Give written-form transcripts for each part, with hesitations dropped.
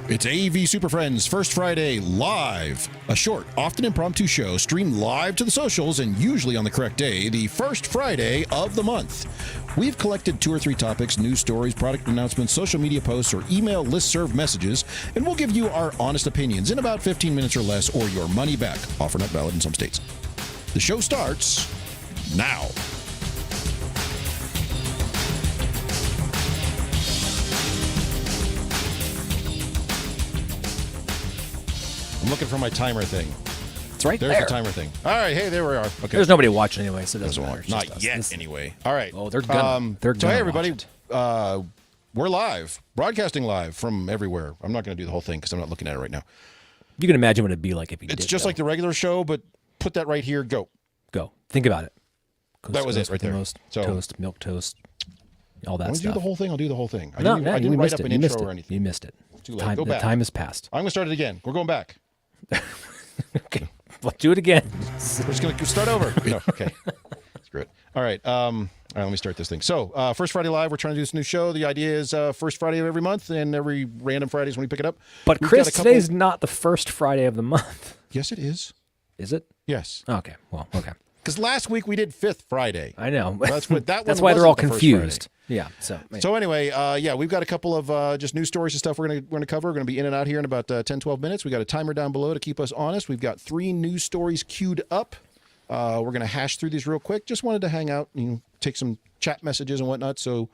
It's AV Super Friends First Friday Live, a short, often impromptu show streamed live to the socials and usually on the correct day, the first Friday of the month. We've collected 2 or 3 topics, news stories, product announcements, social media posts, or email listserv messages, and we'll give you our honest opinions in about 15 minutes or less, or your money back. Offer not valid in some states. The show starts now. I'm looking for my timer thing. It's right there. There's the timer thing. All right, hey, there we are. Okay. There's nobody watching anyway, so it doesn't matter. Not yet, anyway. All right. Oh, they're gonna. So, hey, everybody. We're live, broadcasting live from everywhere. I'm not going to do the whole thing because I'm not looking at it right now. You can imagine what it'd be like if you did. It's just like the regular show, but put that right here. Go. Think about it. That was it right there. Toast, milk toast, all that stuff. When you do the whole thing, I'll do the whole thing. I didn't write up an intro or anything. You missed it. It's too late. Go back. The time has passed. I'm going to start it again. We're going back. Okay. Let's do it again. We're just going to start over. No, okay. Screw it. All right. Let me start this thing. So, First Friday Live, we're trying to do this new show. The idea is first Friday of every month, and every random Fridays when we pick it up. But Chris, today's not the first Friday of the month. Yes, it is. Is it? Yes. Okay. Well, okay. Because last week we did 5th Friday. I know. That's why they're all confused. Yeah. So anyway, we've got a couple of just news stories and stuff we're gonna cover. We're gonna be in and out here in about 10, 12 minutes. We got a timer down below to keep us honest. We've got 3 news stories queued up. We're gonna hash through these real quick. Just wanted to hang out, take some chat messages and whatnot. So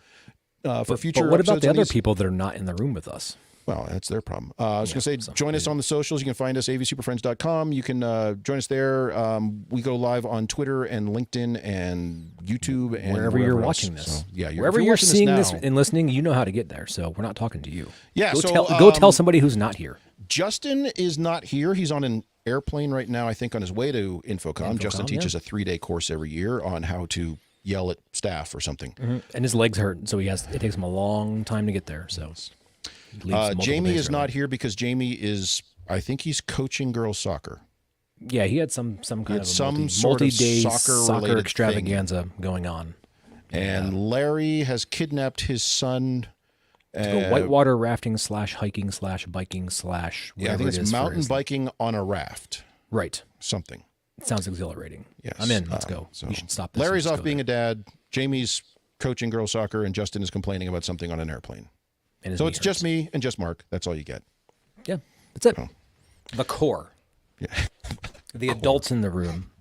for future, but what about the other people that are not in the room with us? Well, that's their problem. I was going to say, join us on the socials. You can find us, avsuperfriends.com. You can join us there. We go live on Twitter and LinkedIn and YouTube and wherever you're watching this. So, yeah, wherever you're seeing this and listening, you know how to get there. So we're not talking to you. Yeah, go tell somebody who's not here. Justin is not here. He's on an airplane right now, I think, on his way to Infocom. Justin teaches a 3-day course every year on how to yell at staff or something. Mm-hmm. And his legs hurt, so it takes him a long time to get there. So. Jamie is not here because Jamie is, I think he's coaching girls soccer. Yeah, he had some kind of multi-day soccer extravaganza going on. And Larry has kidnapped his son. To go whitewater rafting / hiking / biking / I think it's mountain biking on a raft. Right. Something. It sounds exhilarating. Yes. I'm in. Let's go. You should stop this. Larry's off being a dad. Jamie's coaching girls soccer, and Justin is complaining about something on an airplane. So it's just me and just Mark. That's all you get. Yeah, that's it. Oh. The core. Yeah. The adults in the room.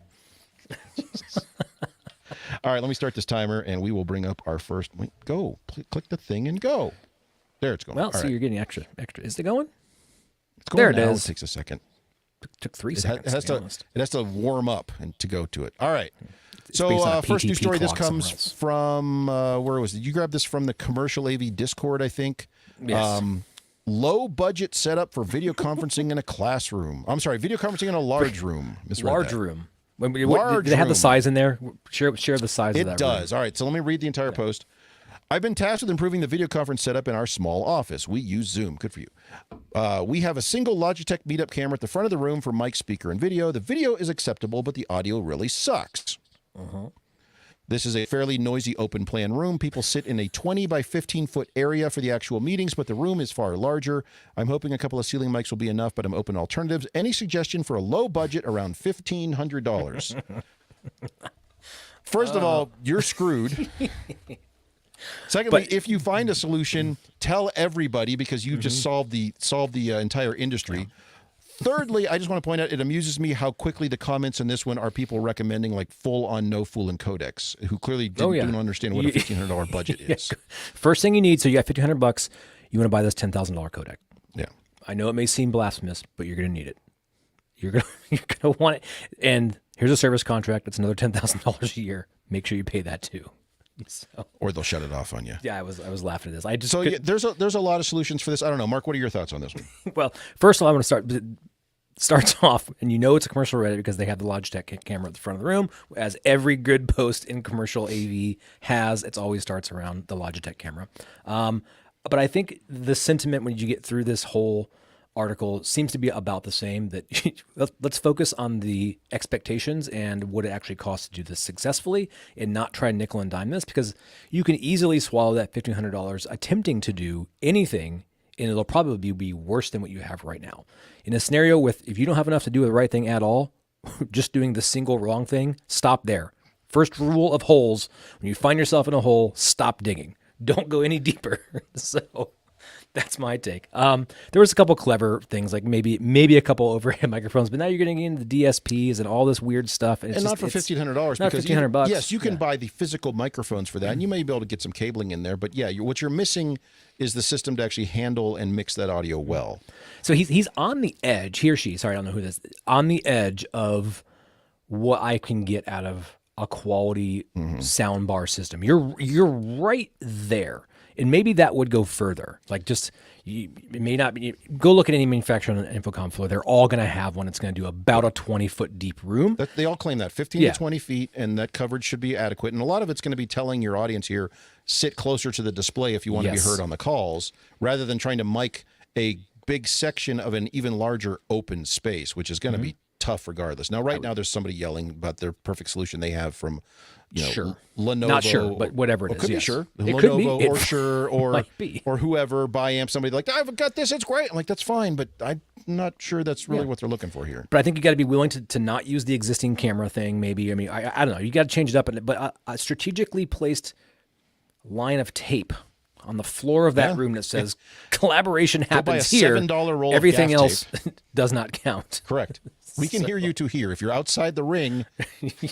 All right, let me start this timer, and we will bring up our first. Wait, go. Click the thing and go. There it's going. Well, all right. You're getting extra. Is it going? It's going. There now. it is. It takes a second. It took 3 seconds. It has to warm up and to go to it. All right. So first news story, this comes from, where was it? You grabbed this from the Commercial AV Discord, I think. Yes. Low budget setup for video conferencing in a classroom. I'm sorry, video conferencing in a large room. Large room. Did they have the size in there? Share the size of that room. It does. All right, so let me read the entire post. I've been tasked with improving the video conference setup in our small office. We use Zoom. Good for you. We have a single Logitech meetup camera at the front of the room for mic, speaker, and video. The video is acceptable, but the audio really sucks. This is a fairly noisy open plan room. People sit in a 20 by 15 foot area for the actual meetings, but the room is far larger. I'm hoping a couple of ceiling mics will be enough, but I'm open to alternatives. Any suggestion for a low budget around $1,500? First of all, you're screwed. Secondly, if you find a solution, tell everybody because you just solved the entire industry. Yeah. Thirdly, I just want to point out, it amuses me how quickly the comments in this one are people recommending like full-on no-fooling codecs, who clearly don't understand what a $1,500 budget is. First thing you need, so you got $1,500, you want to buy this $10,000 codec. Yeah. I know it may seem blasphemous, but you're going to need it. You're going to want it. And here's a service contract. It's another $10,000 a year. Make sure you pay that too. So. Or they'll shut it off on you. Yeah, I was laughing at this. There's a lot of solutions for this. I don't know, Mark. What are your thoughts on this one? Well, first of all, I'm going to starts off, and it's a commercial Reddit because they have the Logitech camera at the front of the room, as every good post in commercial AV has. It always starts around the Logitech camera. But I think the sentiment when you get through this whole article seems to be about the same, that let's focus on the expectations and what it actually costs to do this successfully and not try nickel and dime this, because you can easily swallow that $1,500 attempting to do anything and it'll probably be worse than what you have right now. In a scenario if you don't have enough to do the right thing at all, just doing the single wrong thing, stop there. First rule of holes, when you find yourself in a hole, stop digging. Don't go any deeper. So that's my take. There was a couple clever things, like maybe a couple overhead microphones, but now you're getting into the DSPs and all this weird stuff. And, and not for $1,500. Not $1,500. Yes, you can buy the physical microphones for that, and you may be able to get some cabling in there. But yeah, what you're missing is the system to actually handle and mix that audio well. So he's on the edge. He or she, sorry, I don't know who this is, on the edge of what I can get out of a quality soundbar system. You're right there. And maybe that would go further. Like it may not be, go look at any manufacturer on an Infocom floor. They're all going to have one that's going to do about a 20-foot deep room. They all claim that 15 to 20 feet, and that coverage should be adequate. And a lot of it's going to be telling your audience here, sit closer to the display if you want to be heard on the calls, rather than trying to mic a big section of an even larger open space, which is going to be tough regardless. Now, now there's somebody yelling about their perfect solution they have from, Lenovo. Not sure, but whatever it is. Could be Shure. It Lenovo could be. or Shure or whoever, buy amp, somebody like, I've got this, it's great. I'm like, that's fine, but I'm not sure that's really what they're looking for here. But I think you got to be willing to not use the existing camera thing, maybe. I mean, I don't know. You got to change it up. But a strategically placed line of tape on the floor of that room that says collaboration happens here. $7 roll Everything of else tape. Does not count. Correct. We can hear you to here. If you're outside the ring,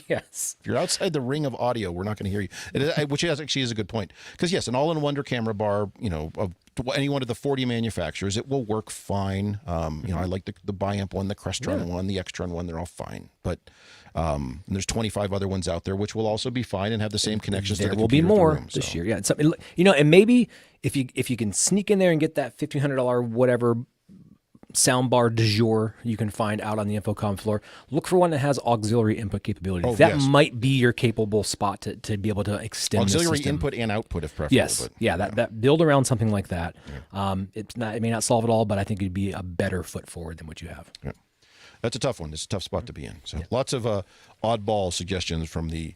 yes. If you're outside the ring of audio, we're not going to hear you. Which actually is a good point. Because yes, an all-in-wonder camera bar, of any one of the 40 manufacturers, it will work fine. I like the Biamp one, the Crestron one, the Extron one. They're all fine. But there's 25 other ones out there which will also be fine and have the same connections. There to the will be more room, this year. Yeah, and maybe if you can sneak in there and get that $1,500 whatever soundbar du jour you can find out on the Infocom floor, look for one that has auxiliary input capability. That might be your capable spot to be able to extend auxiliary the system. Input and output if preferable. Yes, that build around something like that. It may not solve it all, but I think it'd be a better foot forward than what you have. Yeah. That's a tough one. It's a tough spot to be in. So lots of oddball suggestions from the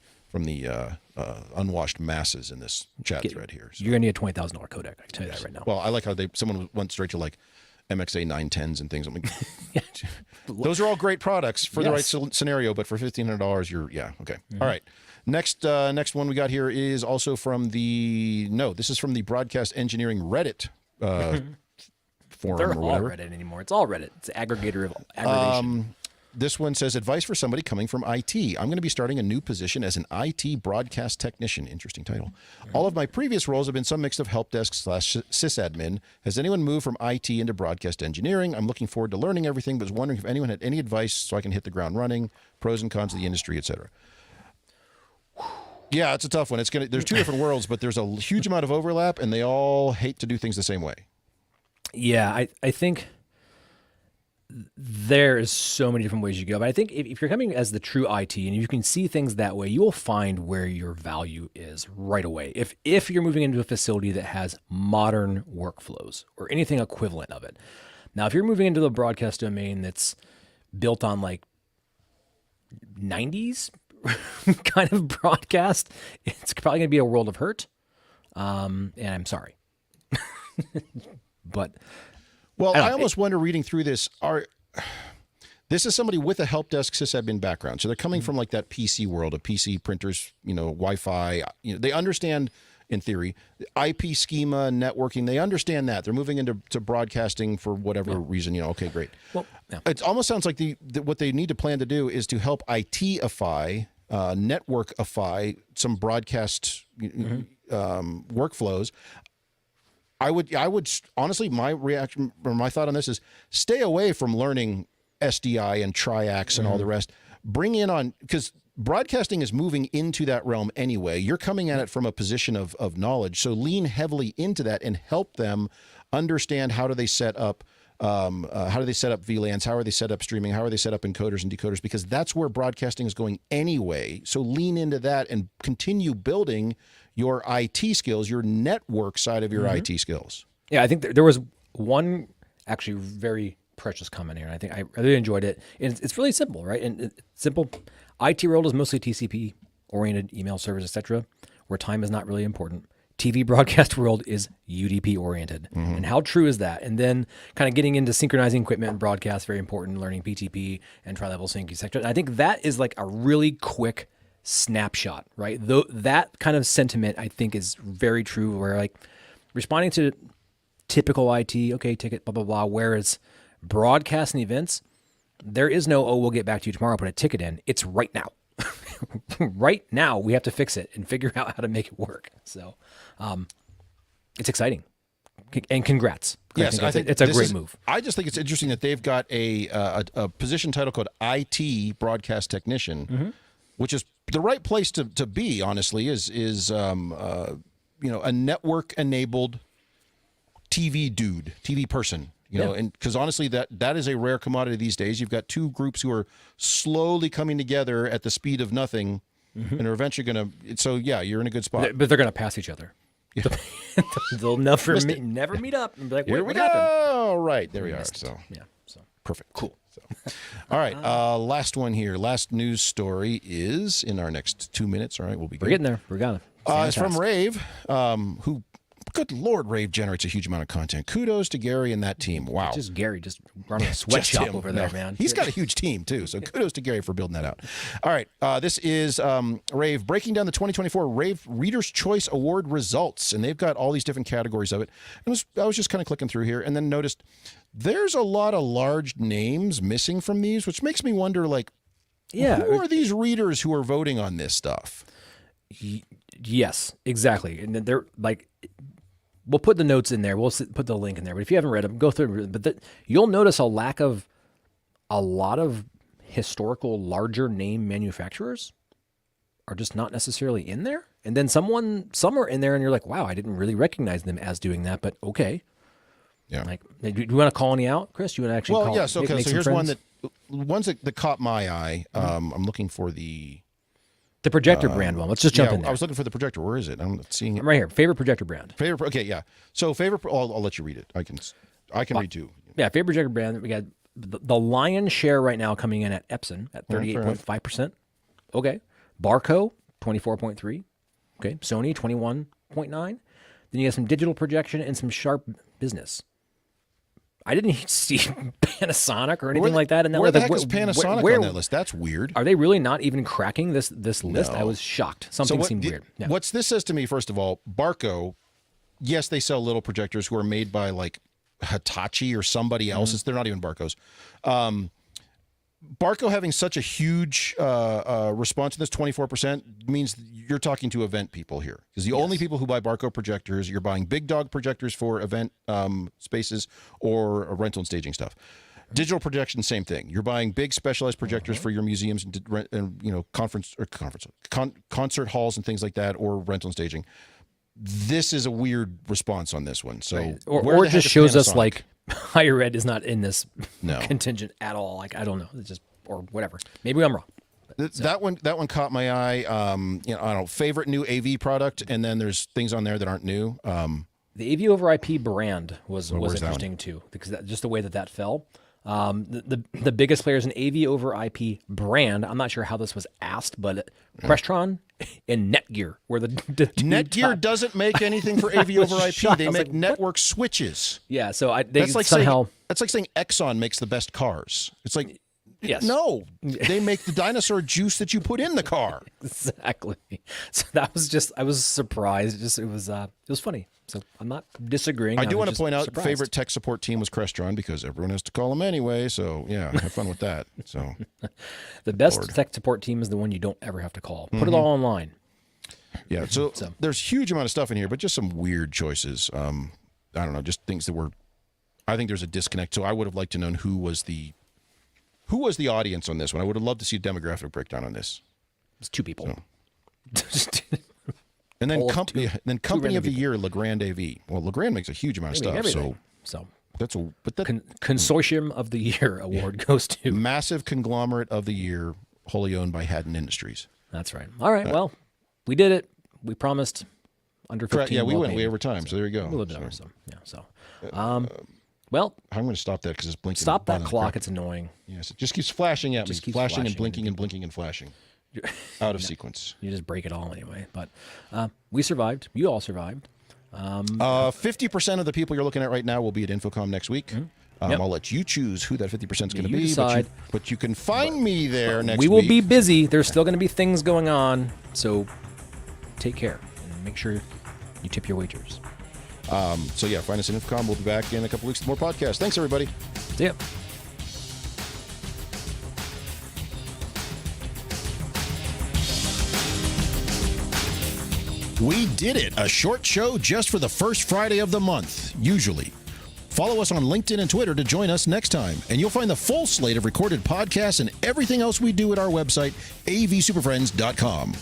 unwashed masses in this chat thread here. So. You're gonna need a $20,000 codec. I can tell you that right now. Well, I like how someone went straight to like MXA 910s and things. I'm like, those are all great products for the right scenario, but for $1,500, you're okay. All right. Next one we got here is also from this is from the Broadcast Engineering Reddit forum They're or whatever. all Reddit anymore. It's all Reddit. It's an aggregator of aggregation. This one says, advice for somebody coming from IT. I'm going to be starting a new position as an IT broadcast technician. Interesting title. All of my previous roles have been some mix of help desk / sysadmin. Has anyone moved from IT into broadcast engineering? I'm looking forward to learning everything, but was wondering if anyone had any advice so I can hit the ground running, pros and cons of the industry, etc. Yeah, it's a tough one. There's two different worlds, but there's a huge amount of overlap, and they all hate to do things the same way. Yeah, I think there is so many different ways you go. But I think if you're coming as the true IT and you can see things that way, you will find where your value is right away. If you're moving into a facility that has modern workflows or anything equivalent of it. Now, if you're moving into the broadcast domain that's built on like 90s kind of broadcast, it's probably going to be a world of hurt. And I'm sorry. But well, I almost wonder reading through this, this is somebody with a help desk sysadmin background. So they're coming from like that PC world of PC printers, Wi-Fi, they understand in theory, IP schema, networking, they understand that. They're moving into broadcasting for whatever reason, okay, great. Well, it almost sounds like what they need to plan to do is to help IT-ify, network-ify some broadcast workflows. I would honestly, my reaction or my thought on this is stay away from learning SDI and Triax and all the rest. Bring in on, because broadcasting is moving into that realm anyway. You're coming at it from a position of knowledge. So lean heavily into that and help them understand how do they set up VLANs? How are they set up streaming? How are they set up encoders and decoders? Because that's where broadcasting is going anyway. So lean into that and continue building your IT skills, your network side of your IT skills. Yeah, I think there was one actually very precious comment here, and I think I really enjoyed it. And it's really simple, right? And simple. IT world is mostly TCP oriented email servers, etc., where time is not really important. TV broadcast world is UDP oriented. And how true is that? And then kind of getting into synchronizing equipment and broadcast, very important, learning PTP and tri-level sync, etc. I think that is like a really quick snapshot, right? Though that kind of sentiment I think is very true, where like responding to typical IT, okay, ticket, blah, blah, blah, whereas broadcast and events, there is no, oh, we'll get back to you tomorrow, put a ticket in. It's right now. Right now, we have to fix it and figure out how to make it work. So it's exciting. And congrats. Yes, I think it's a great move. I just think it's interesting that they've got a position title called IT Broadcast Technician, which is the right place to be, honestly, is a network-enabled TV person. And because honestly, that is a rare commodity these days. You've got two groups who are slowly coming together at the speed of nothing, and are eventually going to. So yeah, you're in a good spot. But they're going to pass each other. Yeah. They'll never meet up and be like, here we go. Right, there we are. So yeah, so perfect, cool. So, all right, last one here. Last news story is in our next 2 minutes. All right, we'll be good. We're getting there. We're gonna. It's from Rave, who. Good Lord, Rave generates a huge amount of content. Kudos to Gary and that team. Wow. Just Gary, just running a sweatshop over there, man. He's got a huge team, too. So kudos to Gary for building that out. All right. This is Rave breaking down the 2024 Rave Reader's Choice Award results. And they've got all these different categories of it. I was just kind of clicking through here and then noticed there's a lot of large names missing from these, which makes me wonder, like, who are these readers who are voting on this stuff? Yes, exactly. And they're like... We'll put the notes in there. We'll put the link in there. But if you haven't read them, go through it. But you'll notice a lot of historical larger name manufacturers are just not necessarily in there. And then some are in there and you're like, wow, I didn't really recognize them as doing that, but okay. Yeah. Like, do you want to call any out, Chris? Do you want to actually call? Well, yes. Okay. So here's ones that caught my eye. I'm looking for the projector brand one. Let's just jump in there. I was looking for the projector. Where is it? I'm not seeing it. I'm right here. Favorite projector brand. Okay, yeah. So I'll let you read it. I can read too. Yeah, favorite projector brand. We got the lion's share right now coming in at Epson at 38.5%. Okay. Barco, 24.3. Okay. Sony, 21.9. Then you have some digital projection and some Sharp Business. I didn't see Panasonic or anything like that. And where the heck is Panasonic on that list? That's weird. Are they really not even cracking this list? No. I was shocked. Something seemed weird. Yeah. What this says to me, first of all, Barco, yes, they sell little projectors who are made by like Hitachi or somebody else. They're not even Barcos. Barco having such a huge response to this, 24%, means you're talking to event people here. Because the only people who buy Barco projectors, you're buying big dog projectors for event spaces or rental and staging stuff. Digital projection, same thing. You're buying big specialized projectors for your museums and concert halls and things like that, or rental and staging. This is a weird response on this one. So, right. Or it just shows us like higher ed is not in this contingent at all. Like, I don't know. It's just, or whatever. Maybe I'm wrong. That one caught my eye. I don't know, favorite new AV product, and then there's things on there that aren't new. The AV over IP brand was interesting too, because just the way that fell. The biggest players in AV over IP brand. I'm not sure how this was asked, but Crestron and Netgear were the Netgear doesn't make anything for AV over IP. Shocked. They make network switches. Yeah, so that's like saying Exxon makes the best cars. It's like, yes, no, they make the dinosaur juice that you put in the car. Exactly. So that was just, I was surprised. It was funny. So I'm not disagreeing. I do want to point out, favorite tech support team was Crestron, because everyone has to call them anyway. So yeah, have fun with that. So the best tech support team is the one you don't ever have to call. Put it all online. Yeah. So there's huge amount of stuff in here, but just some weird choices. I don't know, just things that were. I think there's a disconnect. So I would have liked to know who was the audience on this one. I would have loved to see a demographic breakdown on this. It's two people. So. And then company of the year, Legrand AV. Well, Legrand makes a huge amount of stuff. Everything. So that's a consortium of the year award goes to massive conglomerate of the year, wholly owned by Haddon Industries. That's right. All right. Well, we did it. We promised under 15. Correct. Yeah, we went way over time. So there you go. A little bit over. So yeah. So, well, I'm going to stop that because it's blinking. Stop that clock. It's annoying. Yes, it just keeps flashing at me. Flashing and blinking and blinking and flashing. out of sequence. You just break it all anyway. But we survived. You all survived. 50% of the people you're looking at right now will be at InfoComm next week. Yep. I'll let you choose who that 50% is going to You be. decide. But you can find me there next We week. will be busy. There's still going to be things going on. So take care and make sure you tip your wagers. So yeah, find us in InfoComm. We'll be back in a couple weeks with more podcasts. Thanks, everybody. See ya. We did it. A short show just for the first Friday of the month, usually. Follow us on LinkedIn and Twitter to join us next time. And you'll find the full slate of recorded podcasts and everything else we do at our website, avsuperfriends.com.